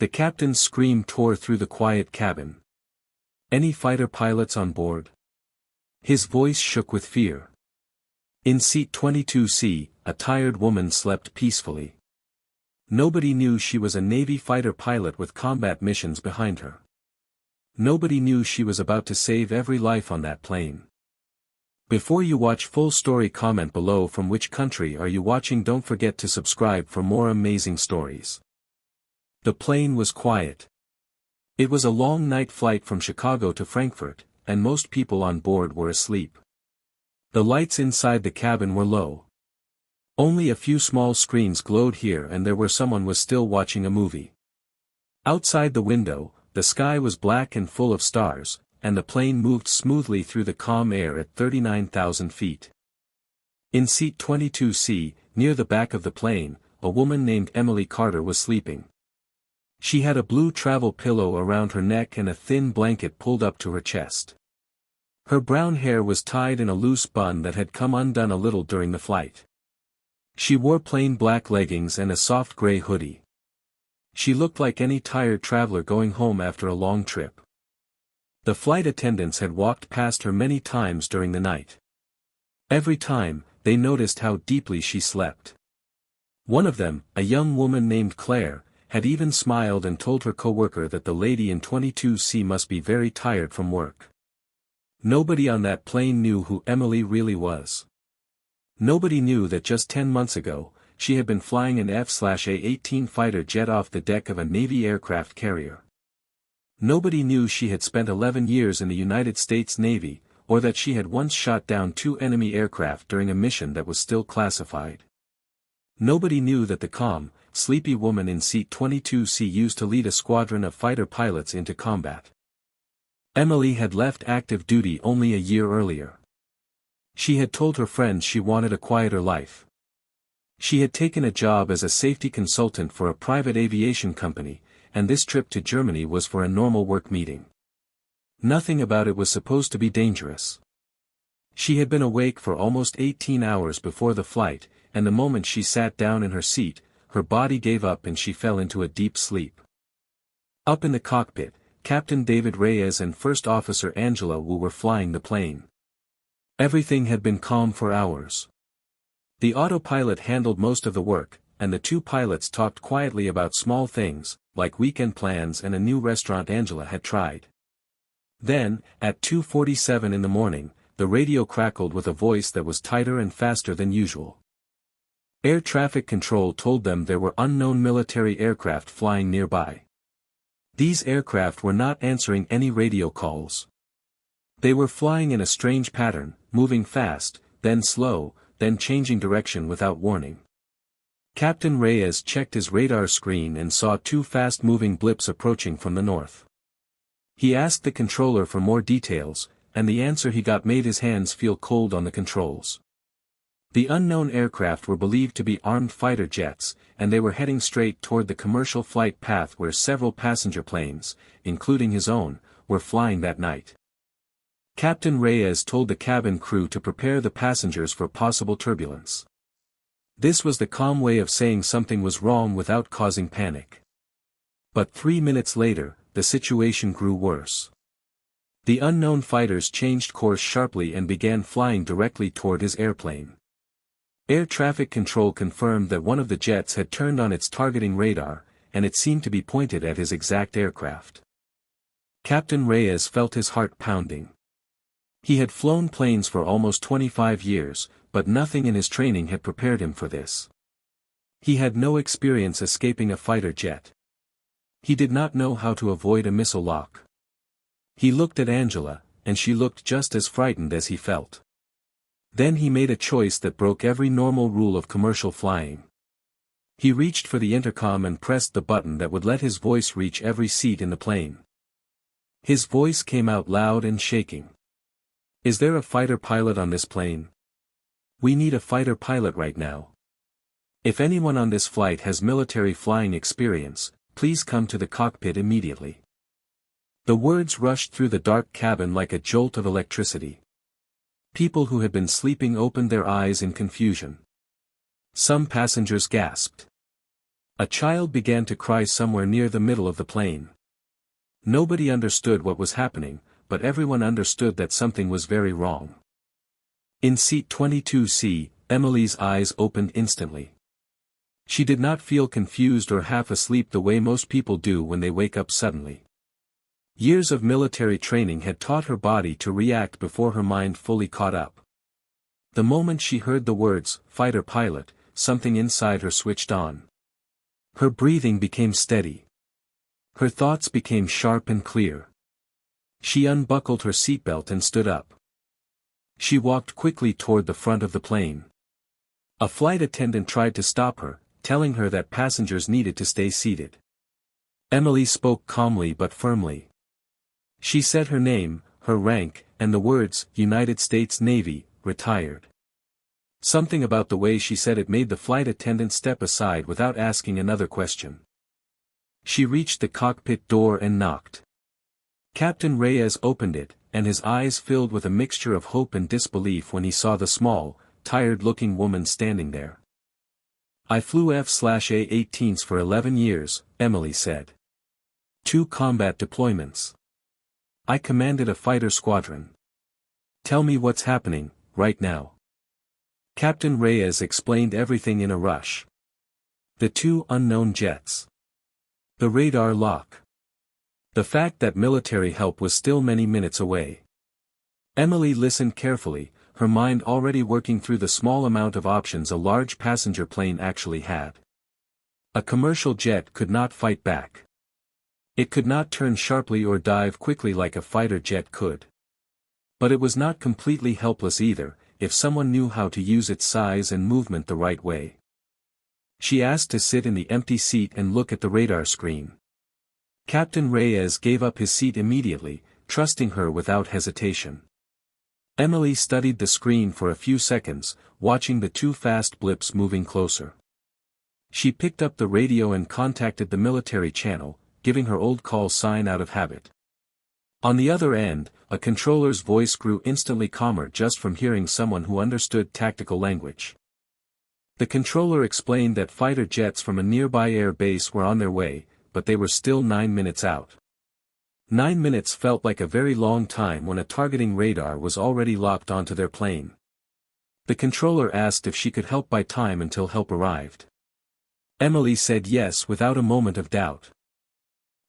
The captain's scream tore through the quiet cabin. "Any fighter pilots on board?" His voice shook with fear. In seat 22C, a tired woman slept peacefully. Nobody knew she was a Navy fighter pilot with combat missions behind her. Nobody knew she was about to save every life on that plane. Before you watch full story, comment below from which country are you watching. Don't forget to subscribe for more amazing stories. The plane was quiet. It was a long night flight from Chicago to Frankfurt, and most people on board were asleep. The lights inside the cabin were low. Only a few small screens glowed here and there where someone was still watching a movie. Outside the window, the sky was black and full of stars, and the plane moved smoothly through the calm air at 39,000 feet. In seat 22C, near the back of the plane, a woman named Emily Carter was sleeping. She had a blue travel pillow around her neck and a thin blanket pulled up to her chest. Her brown hair was tied in a loose bun that had come undone a little during the flight. She wore plain black leggings and a soft gray hoodie. She looked like any tired traveler going home after a long trip. The flight attendants had walked past her many times during the night. Every time, they noticed how deeply she slept. One of them, a young woman named Claire, had even smiled and told her coworker that the lady in 22C must be very tired from work. Nobody on that plane knew who Emily really was. Nobody knew that just 10 months ago, she had been flying an F/A-18 fighter jet off the deck of a Navy aircraft carrier. Nobody knew she had spent 11 years in the United States Navy, or that she had once shot down 2 enemy aircraft during a mission that was still classified. Nobody knew that the calm, sleepy woman in seat 22C used to lead a squadron of fighter pilots into combat. Emily had left active duty only a year earlier. She had told her friends she wanted a quieter life. She had taken a job as a safety consultant for a private aviation company, and this trip to Germany was for a normal work meeting. Nothing about it was supposed to be dangerous. She had been awake for almost 18 hours before the flight, and the moment she sat down in her seat, her body gave up and she fell into a deep sleep. Up in the cockpit, Captain David Reyes and First Officer Angela Wu were flying the plane. Everything had been calm for hours. The autopilot handled most of the work, and the 2 pilots talked quietly about small things, like weekend plans and a new restaurant Angela had tried. Then, at 2:47 in the morning, the radio crackled with a voice that was tighter and faster than usual. Air traffic control told them there were unknown military aircraft flying nearby. These aircraft were not answering any radio calls. They were flying in a strange pattern, moving fast, then slow, then changing direction without warning. Captain Reyes checked his radar screen and saw 2 fast-moving blips approaching from the north. He asked the controller for more details, and the answer he got made his hands feel cold on the controls. The unknown aircraft were believed to be armed fighter jets, and they were heading straight toward the commercial flight path where several passenger planes, including his own, were flying that night. Captain Reyes told the cabin crew to prepare the passengers for possible turbulence. This was the calm way of saying something was wrong without causing panic. But 3 minutes later, the situation grew worse. The unknown fighters changed course sharply and began flying directly toward his airplane. Air traffic control confirmed that one of the jets had turned on its targeting radar, and it seemed to be pointed at his exact aircraft. Captain Reyes felt his heart pounding. He had flown planes for almost 25 years, but nothing in his training had prepared him for this. He had no experience escaping a fighter jet. He did not know how to avoid a missile lock. He looked at Angela, and she looked just as frightened as he felt. Then he made a choice that broke every normal rule of commercial flying. He reached for the intercom and pressed the button that would let his voice reach every seat in the plane. His voice came out loud and shaking. "Is there a fighter pilot on this plane? We need a fighter pilot right now. If anyone on this flight has military flying experience, please come to the cockpit immediately." The words rushed through the dark cabin like a jolt of electricity. People who had been sleeping opened their eyes in confusion. Some passengers gasped. A child began to cry somewhere near the middle of the plane. Nobody understood what was happening, but everyone understood that something was very wrong. In seat 22C, Emily's eyes opened instantly. She did not feel confused or half asleep the way most people do when they wake up suddenly. Years of military training had taught her body to react before her mind fully caught up. The moment she heard the words, "fighter pilot," something inside her switched on. Her breathing became steady. Her thoughts became sharp and clear. She unbuckled her seatbelt and stood up. She walked quickly toward the front of the plane. A flight attendant tried to stop her, telling her that passengers needed to stay seated. Emily spoke calmly but firmly. She said her name, her rank, and the words, "United States Navy, retired." Something about the way she said it made the flight attendant step aside without asking another question. She reached the cockpit door and knocked. Captain Reyes opened it, and his eyes filled with a mixture of hope and disbelief when he saw the small, tired-looking woman standing there. "I flew F/A-18s for 11 years, Emily said. 2 combat deployments. I commanded a fighter squadron. Tell me what's happening, right now." Captain Reyes explained everything in a rush. The 2 unknown jets. The radar lock. The fact that military help was still many minutes away. Emily listened carefully, her mind already working through the small amount of options a large passenger plane actually had. A commercial jet could not fight back. It could not turn sharply or dive quickly like a fighter jet could. But it was not completely helpless either, if someone knew how to use its size and movement the right way. She asked to sit in the empty seat and look at the radar screen. Captain Reyes gave up his seat immediately, trusting her without hesitation. Emily studied the screen for a few seconds, watching the 2 fast blips moving closer. She picked up the radio and contacted the military channel, giving her old call sign out of habit. On the other end, a controller's voice grew instantly calmer just from hearing someone who understood tactical language. The controller explained that fighter jets from a nearby air base were on their way, but they were still 9 minutes out. 9 minutes felt like a very long time when a targeting radar was already locked onto their plane. The controller asked if she could help buy time until help arrived. Emily said yes without a moment of doubt.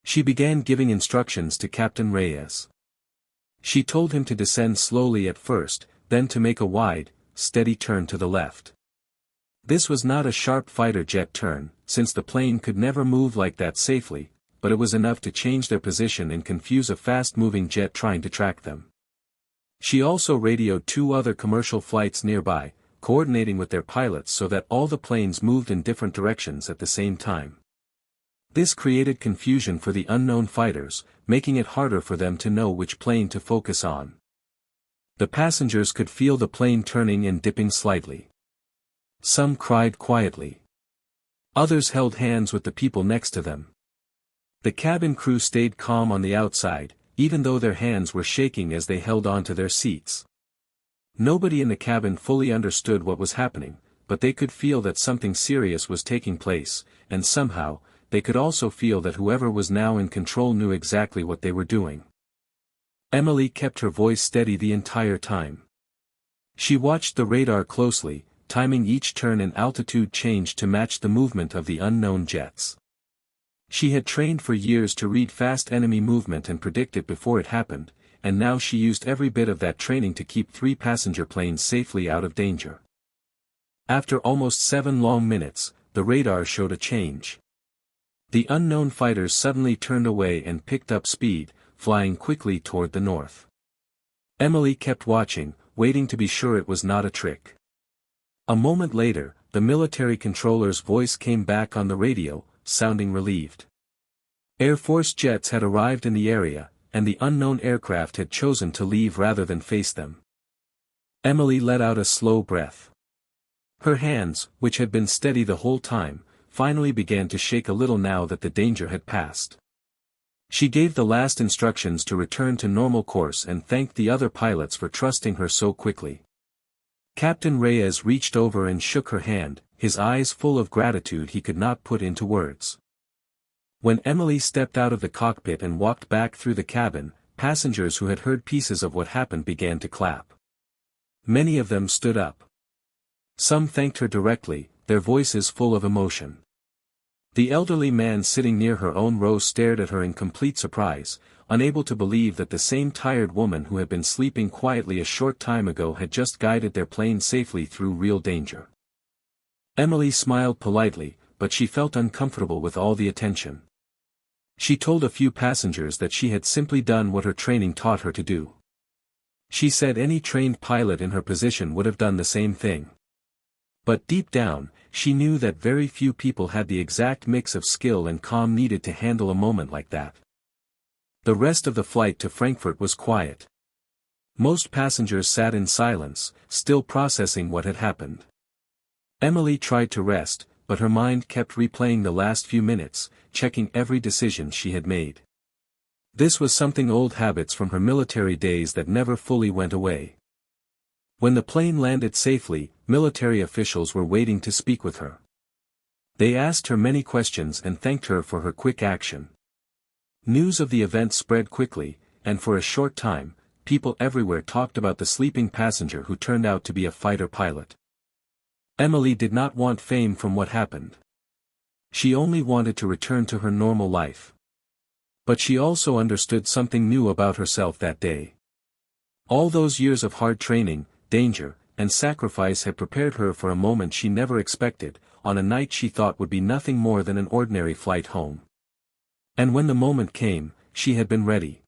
She began giving instructions to Captain Reyes. She told him to descend slowly at first, then to make a wide, steady turn to the left. This was not a sharp fighter jet turn, since the plane could never move like that safely, but it was enough to change their position and confuse a fast-moving jet trying to track them. She also radioed 2 other commercial flights nearby, coordinating with their pilots so that all the planes moved in different directions at the same time. This created confusion for the unknown fighters, making it harder for them to know which plane to focus on. The passengers could feel the plane turning and dipping slightly. Some cried quietly. Others held hands with the people next to them. The cabin crew stayed calm on the outside, even though their hands were shaking as they held on to their seats. Nobody in the cabin fully understood what was happening, but they could feel that something serious was taking place, and somehow, they could also feel that whoever was now in control knew exactly what they were doing. Emily kept her voice steady the entire time. She watched the radar closely, timing each turn and altitude change to match the movement of the unknown jets. She had trained for years to read fast enemy movement and predict it before it happened, and now she used every bit of that training to keep 3 passenger planes safely out of danger. After almost 7 long minutes, the radar showed a change. The unknown fighters suddenly turned away and picked up speed, flying quickly toward the north. Emily kept watching, waiting to be sure it was not a trick. A moment later, the military controller's voice came back on the radio, sounding relieved. Air Force jets had arrived in the area, and the unknown aircraft had chosen to leave rather than face them. Emily let out a slow breath. Her hands, which had been steady the whole time, finally began to shake a little now that the danger had passed. She gave the last instructions to return to normal course and thanked the other pilots for trusting her so quickly. Captain Reyes reached over and shook her hand, his eyes full of gratitude he could not put into words. When Emily stepped out of the cockpit and walked back through the cabin, passengers who had heard pieces of what happened began to clap. Many of them stood up. Some thanked her directly, their voices full of emotion. The elderly man sitting near her own row stared at her in complete surprise, unable to believe that the same tired woman who had been sleeping quietly a short time ago had just guided their plane safely through real danger. Emily smiled politely, but she felt uncomfortable with all the attention. She told a few passengers that she had simply done what her training taught her to do. She said any trained pilot in her position would have done the same thing. But deep down, she knew that very few people had the exact mix of skill and calm needed to handle a moment like that. The rest of the flight to Frankfurt was quiet. Most passengers sat in silence, still processing what had happened. Emily tried to rest, but her mind kept replaying the last few minutes, checking every decision she had made. This was something old habits from her military days that never fully went away. When the plane landed safely, military officials were waiting to speak with her. They asked her many questions and thanked her for her quick action. News of the event spread quickly, and for a short time, people everywhere talked about the sleeping passenger who turned out to be a fighter pilot. Emily did not want fame from what happened. She only wanted to return to her normal life. But she also understood something new about herself that day. All those years of hard training, danger, and sacrifice had prepared her for a moment she never expected, on a night she thought would be nothing more than an ordinary flight home. And when the moment came, she had been ready.